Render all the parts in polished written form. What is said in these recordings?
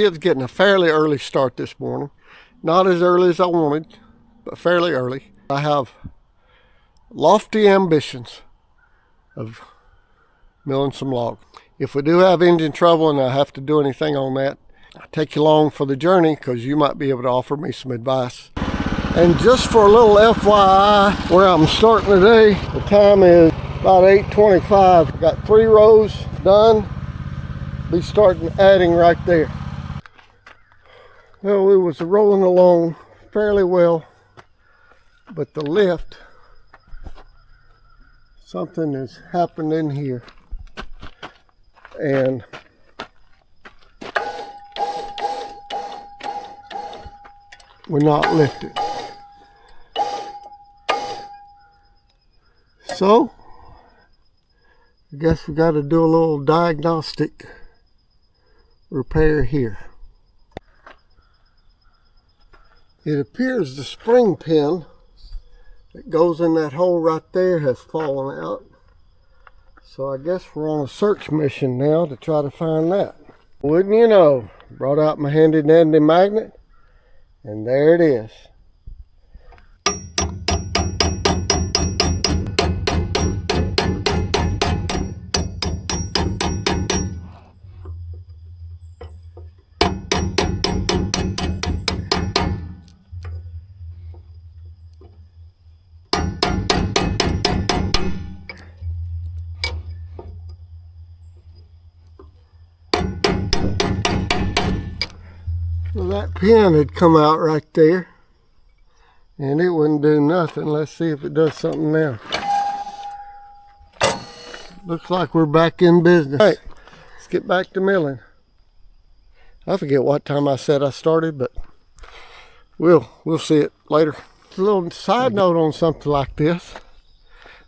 kid's getting a fairly early start this morning. Not as early as I wanted, but fairly early. I have lofty ambitions of milling some log. If we do have engine trouble and I have to do anything on that, I'll take you along for the journey because you might be able to offer me some advice. And just for a little FYI, where I'm starting today, the time is about 8:25. Got 3 rows done. Be starting adding right there. Well, it was rolling along fairly well, but the lift, something has happened in here, and we're not lifted. So I guess we got to do a little diagnostic repair here. It appears the spring pin that goes in that hole right there has fallen out. So I guess we're on a search mission now to try to find that. Wouldn't you know, brought out my handy dandy magnet, and there it is. Well, that pin had come out right there, and it wouldn't do nothing. Let's see if it does something now. Looks like we're back in business. All right, let's get back to milling. I forget what time I said I started, but we'll see it later. A little side note on something like this.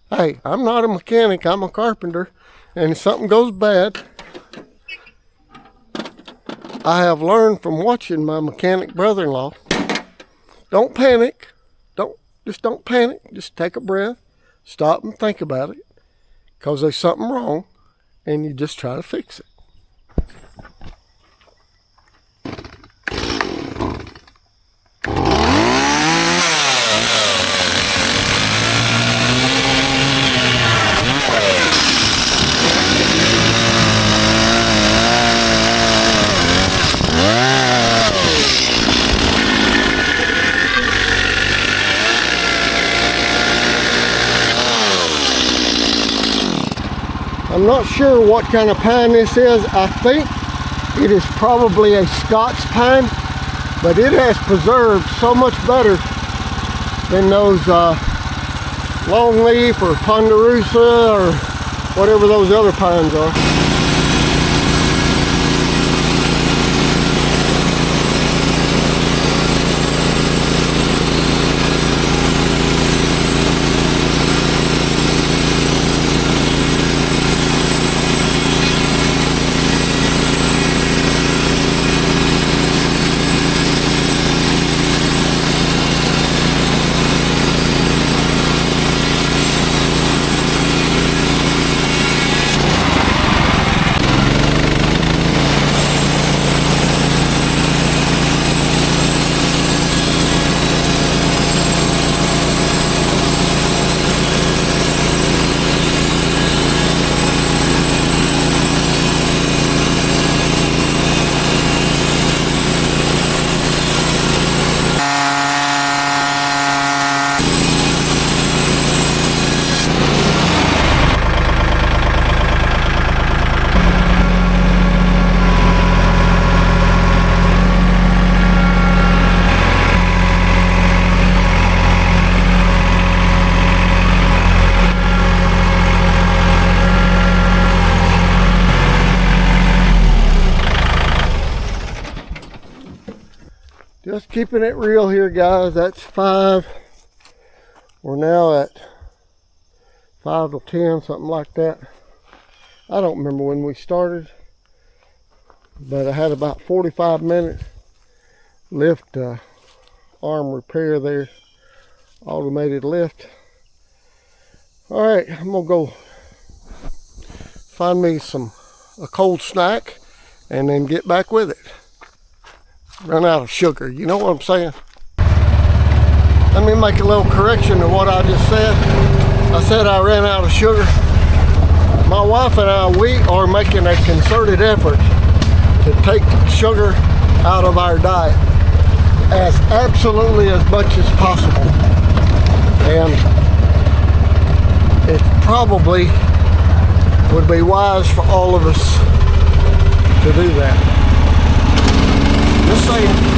Hey, I'm not a mechanic, I'm a carpenter, and if something goes bad, I have learned from watching my mechanic brother-in-law, don't panic. Just don't panic. Just take a breath, stop and think about it, because there's something wrong, and you just try to fix it. I'm not sure what kind of pine this is. I think it is probably a Scots pine, but it has preserved so much better than those longleaf or ponderosa or whatever those other pines are. Just keeping it real here, guys. That's 5. We're now at 5 to 10, something like that. I don't remember when we started, but I had about 45 minutes lift arm repair there, automated lift. All right, I'm gonna go find me a cold snack and then get back with it. run out of sugar. You know what I'm saying? Let me make a little correction to what I just said. I said I ran out of sugar. My wife and I, we are making a concerted effort to take sugar out of our diet as absolutely as much as possible. And it probably would be wise for all of us to do that. Just saying.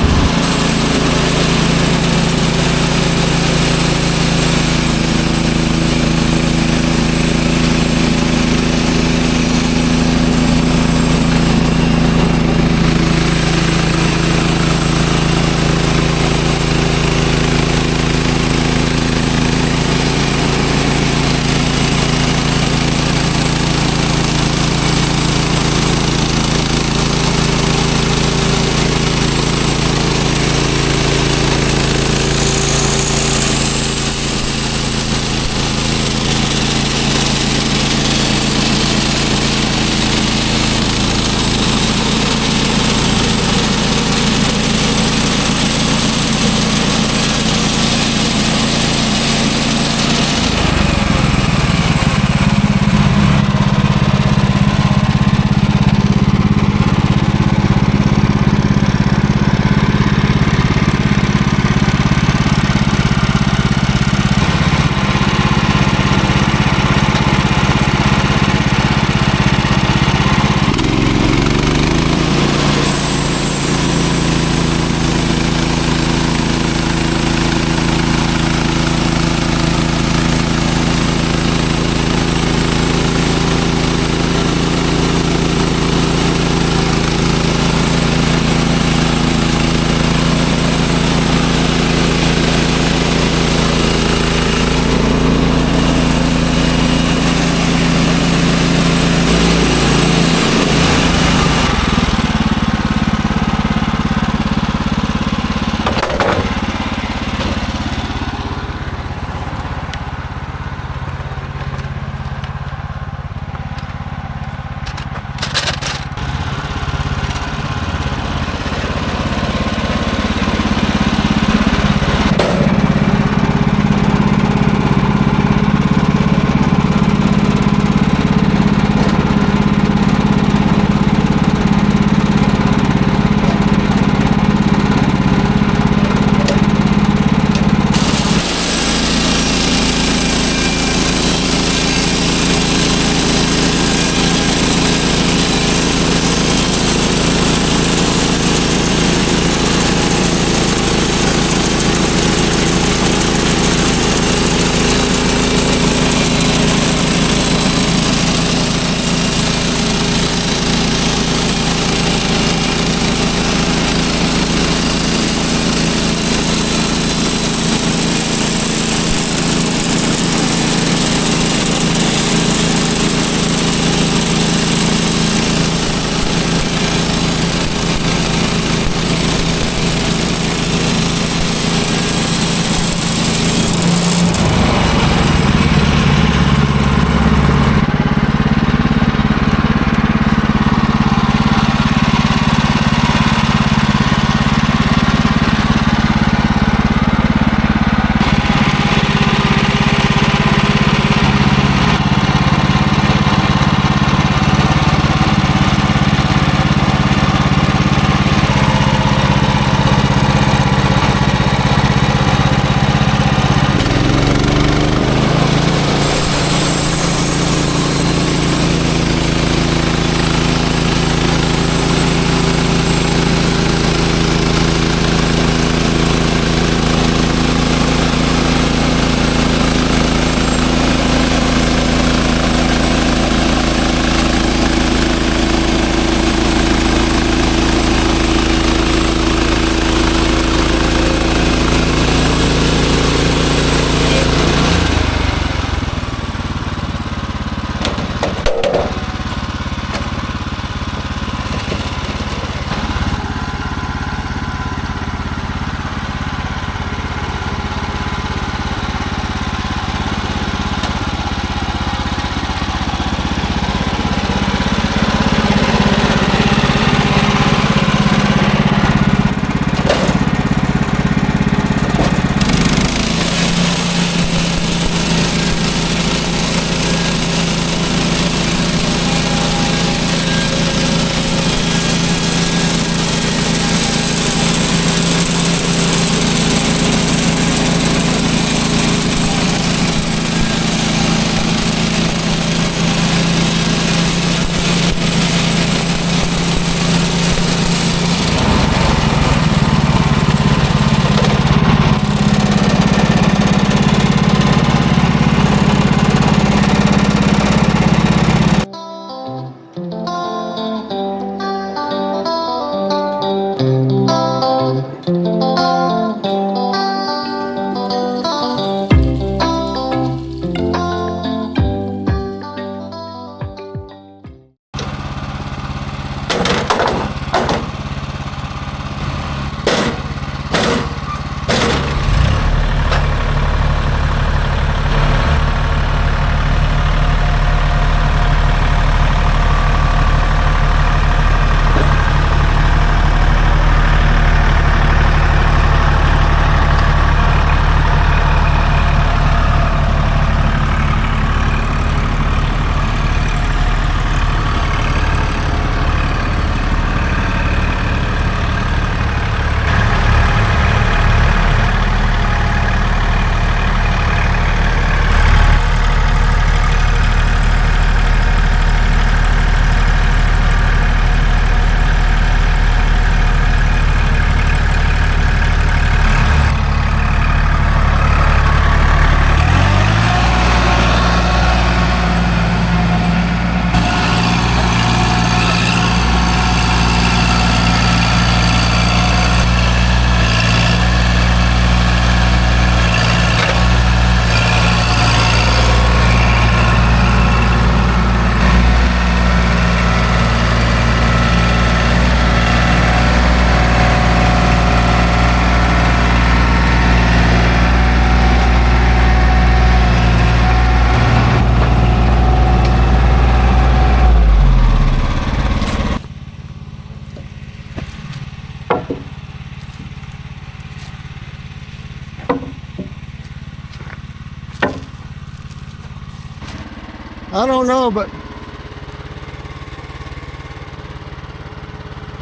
I don't know, but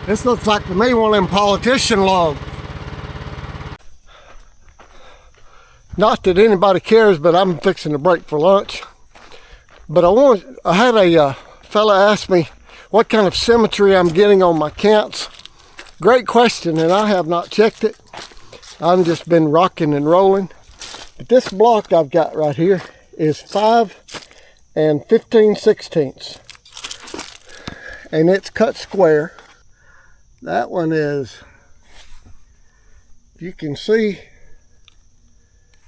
this looks like to me one of them politician logs. Not that anybody cares, but I'm fixing to break for lunch. But I had a fella ask me what kind of symmetry I'm getting on my cants. Great question, and I have not checked it. I've just been rocking and rolling. But this block I've got right here is 5 15/16, and it's cut square. That one is, if you can see,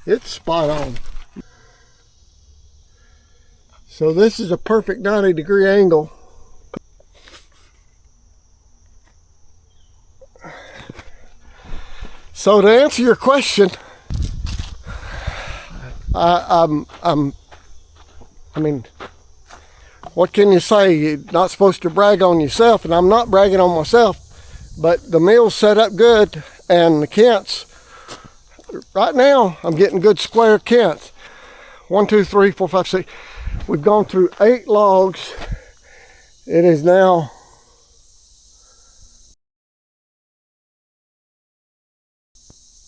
it's spot on. So this is a perfect 90-degree angle. So to answer your question, I mean, what can you say? You're not supposed to brag on yourself, and I'm not bragging on myself, but the mill's set up good, and the cants, right now, I'm getting good square cants. 1, 2, 3, 4, 5, 6. We've gone through 8 logs. It is now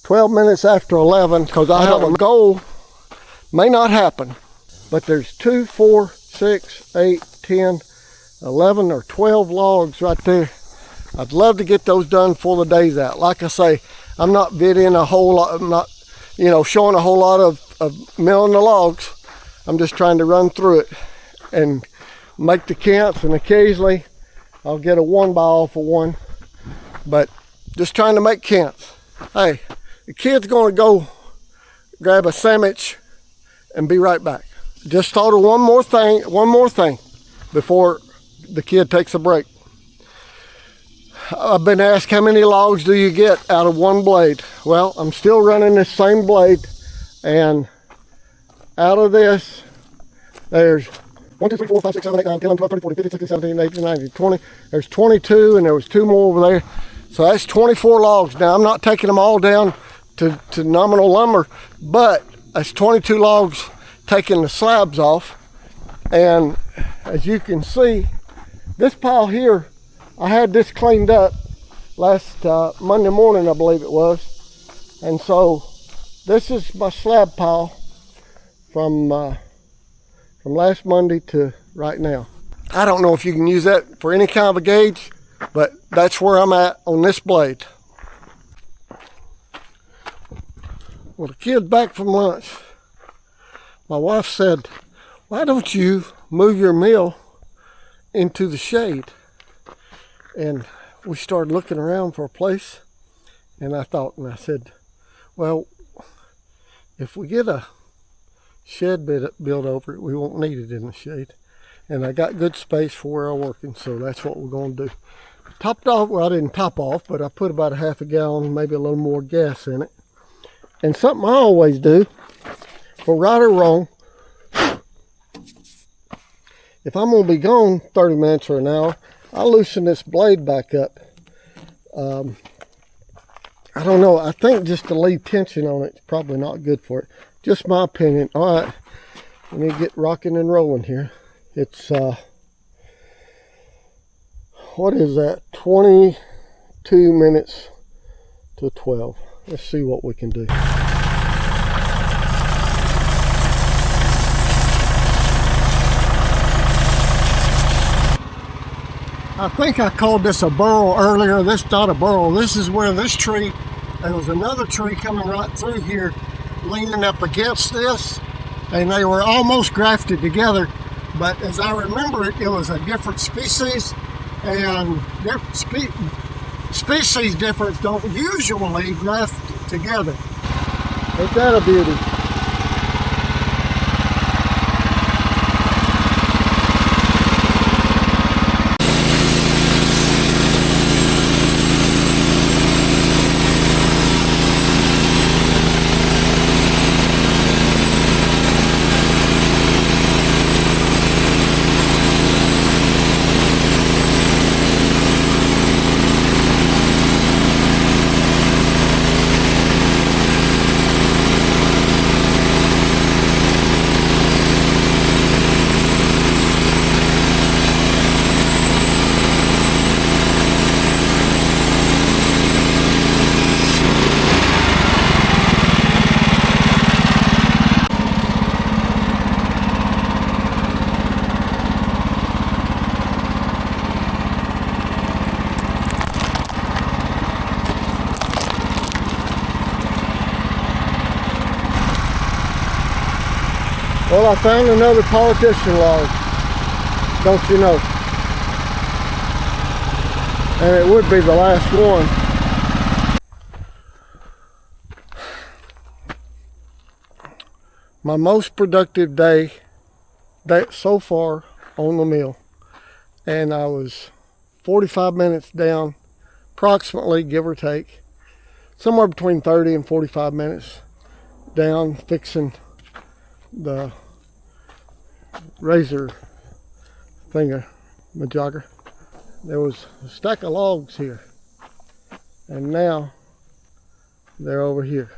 12 minutes after 11, because I have a goal. May not happen, but there's 2, 4, 6, 8, 10, 11, or 12 logs right there. I'd love to get those done before the day's out. Like I say, I'm not bidding a whole lot. I'm not, showing a whole lot of milling the logs. I'm just trying to run through it and make the cants, and occasionally I'll get a 1x for one, but just trying to make cants. Hey, the kid's gonna go grab a sandwich and be right back. Just thought of one more thing before the kid takes a break. I've been asked, how many logs do you get out of one blade? Well, I'm still running this same blade, and out of this, there's 1, 2, 3, 4, 5, 6, 7, 8, 9, 10, 11, 12, 13, 14, 15, 16, 17, 18, 19, 20. There's 22, and there was 2 more over there. So that's 24 logs. Now, I'm not taking them all down to nominal lumber, but that's 22 logs taking the slabs off. And as you can see, this pile here, I had this cleaned up last Monday morning, I believe it was. And so this is my slab pile from last Monday to right now. I don't know if you can use that for any kind of a gauge, but that's where I'm at on this blade. Well, the kid's back from lunch. My wife said, why don't you move your mill into the shade? And we started looking around for a place, and I said, well, if we get a shed built over it, we won't need it in the shade. And I got good space for where I'm working, so that's what we're going to do. Topped off, well, I didn't top off, but I put about a half a gallon, maybe a little more gas in it. And something I always do, for right or wrong, if I'm going to be gone 30 minutes or an hour, I'll loosen this blade back up. I don't know, I think just to leave tension on it is probably not good for it. Just my opinion. All right, let me get rocking and rolling here. It's, what is that, 22 minutes to 12. Let's see what we can do. I think I called this a burrow earlier. This is not a burrow. This is where this tree, there was another tree coming right through here, leaning up against this, and they were almost grafted together. But as I remember it, it was a different species, and species difference don't usually graft together. Ain't that a beauty? Well, I found another politician log, don't you know? And it would be the last one. My most productive day so far on the mill. And I was 45 minutes down, approximately, give or take. Somewhere between 30 and 45 minutes down, fixing the razor thingamajigger. There was a stack of logs here, and now they're over here.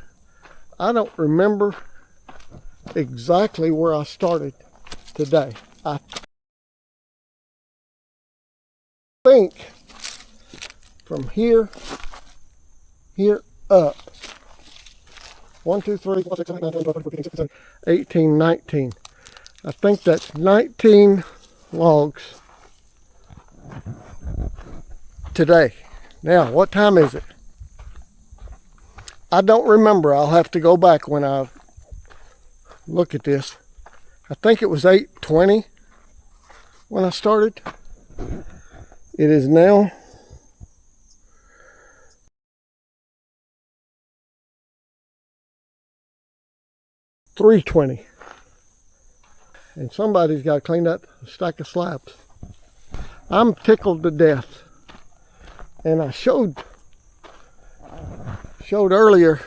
I don't remember exactly where I started today. I think from here up 1, 2, 3, 4, 5, 6, 7, 8, 9, 10, 11, 12, 13, 14, 15, 16, 17, 18, 19. I think that's 19 logs today. Now, what time is it? I don't remember. I'll have to go back when I look at this. I think it was 8:20 when I started. It is now 3:20. And somebody's got to clean up a stack of slabs. I'm tickled to death. And I showed earlier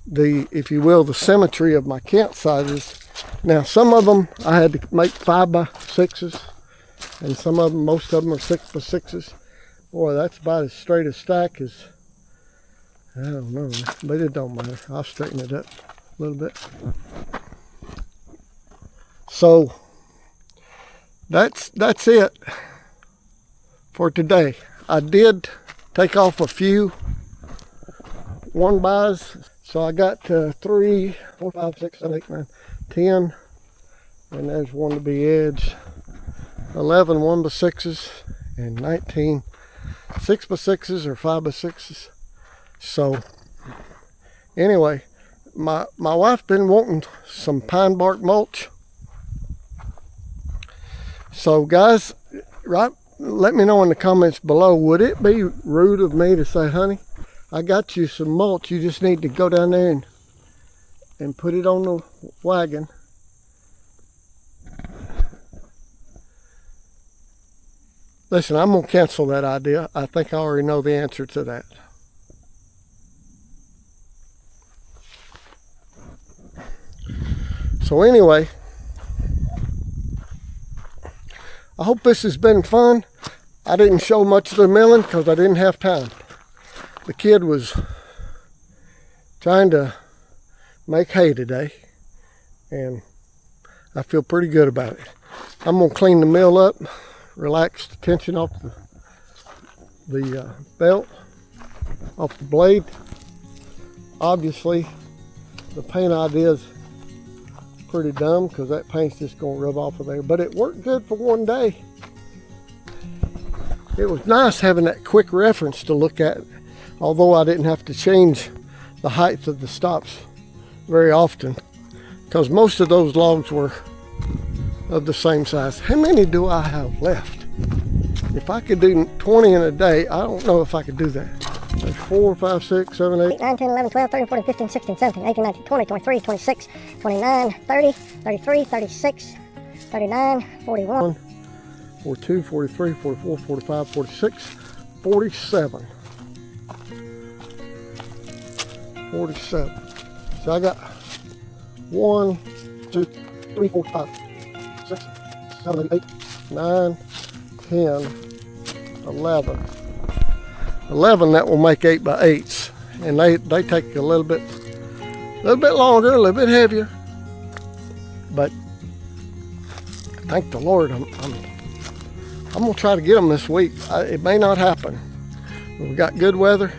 the, if you will, the symmetry of my cant sizes. Now, some of them I had to make 5x6s, and some of them, most of them, are 6x6s. Boy, that's about as straight a stack as, I don't know, but it don't matter. I'll straighten it up a little bit. So that's it for today. I did take off a few 1-bys. So I got 3, 4, 5, 6, 7, 8, 9, 10, and there's one to be edged. 11 1x6s and 19 6x6s or 5x6s. So anyway, my wife's been wanting some pine bark mulch. So guys, let me know in the comments below, would it be rude of me to say, honey, I got you some mulch, you just need to go down there and put it on the wagon. Listen, I'm going to cancel that idea. I think I already know the answer to that. So anyway, I hope this has been fun. I didn't show much of the milling because I didn't have time. The kid was trying to make hay today, and I feel pretty good about it. I'm going to clean the mill up, relax the tension off the belt, off the blade. Obviously, the paint idea is pretty dumb because that paint's just going to rub off of there, but it worked good for one day. It was nice having that quick reference to look at, although I didn't have to change the height of the stops very often because most of those logs were of the same size. How many do I have left? If I could do 20 in a day, I don't know if I could do that. There's 4, 5, 6, 7, 8, 9, 10, 11, 12, 13, 14, 15, 16, 17, 18, 19, 20, 23, 26, 29, 30, 33, 36, 39, 41, 42, 43, 44, 45, 46, 47. 47. So I got 1, 2, 3, 4, 5, 6, 7, 8, 9, 10, 11. 11 that will make 8x8s, and they take a little bit longer, a little bit heavier. But thank the Lord, I'm gonna try to get them this week. It may not happen. We've got good weather.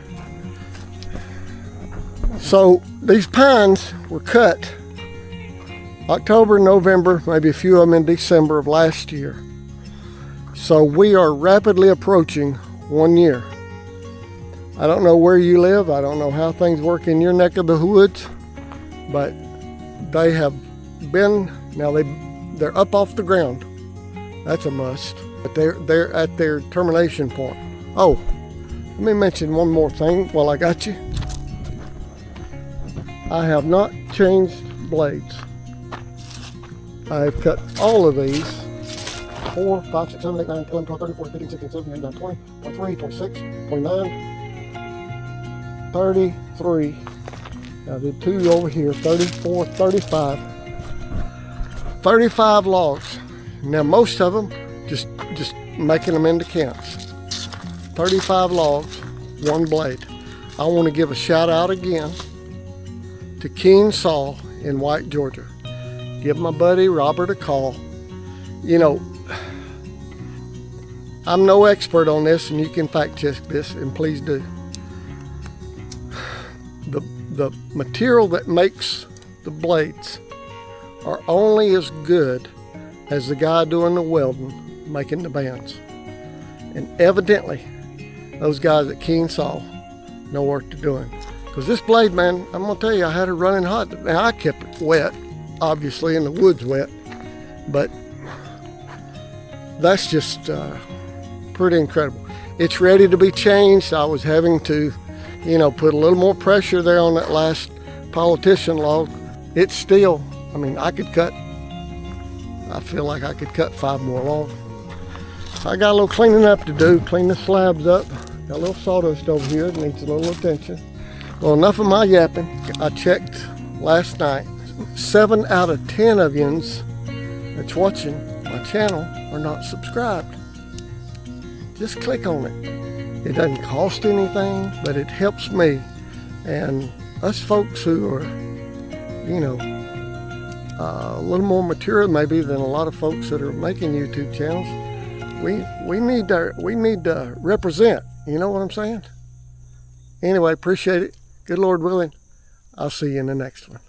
So these pines were cut October, November, maybe a few of them in December of last year. So we are rapidly approaching 1 year. I don't know where you live. I don't know how things work in your neck of the woods, but they have been, now they're up off the ground. That's a must. But they're at their termination point. Oh, let me mention one more thing while I got you. I have not changed blades. I've cut all of these 4, 5, 6, 7, 8, 9, 10, 11, 12, 13, 14, 15, 16, 17, 18, 19, 20, 23, 26, 29, 33. I did 2 over here, 34, 35. 35 logs. Now most of them, just making them into counts. 35 logs, 1 blade. I want to give a shout out again to Keen Saw in White, Georgia. Give my buddy Robert a call. You know, I'm no expert on this, and you can fact check this, and please do. The material that makes the blades are only as good as the guy doing the welding, making the bands. And evidently, those guys at Keen Saw know what they're doing. Because this blade, man, I'm gonna tell you, I had it running hot. Now I kept it wet, obviously, and the wood's wet, but that's just pretty incredible. It's ready to be changed. I was having to, you know, put a little more pressure there on that last politician log. It's still, I mean, I feel like I could cut 5 more logs. I got a little cleaning up to do, clean the slabs up. Got a little sawdust over here, it needs a little attention. Well, enough of my yapping. I checked last night. 7 out of 10 of yous that's watching my channel are not subscribed. Just click on it. It doesn't cost anything, but it helps me. And us folks who are, you know, a little more material maybe than a lot of folks that are making YouTube channels, we need to represent. You know what I'm saying? Anyway, appreciate it. Good Lord willing, I'll see you in the next one.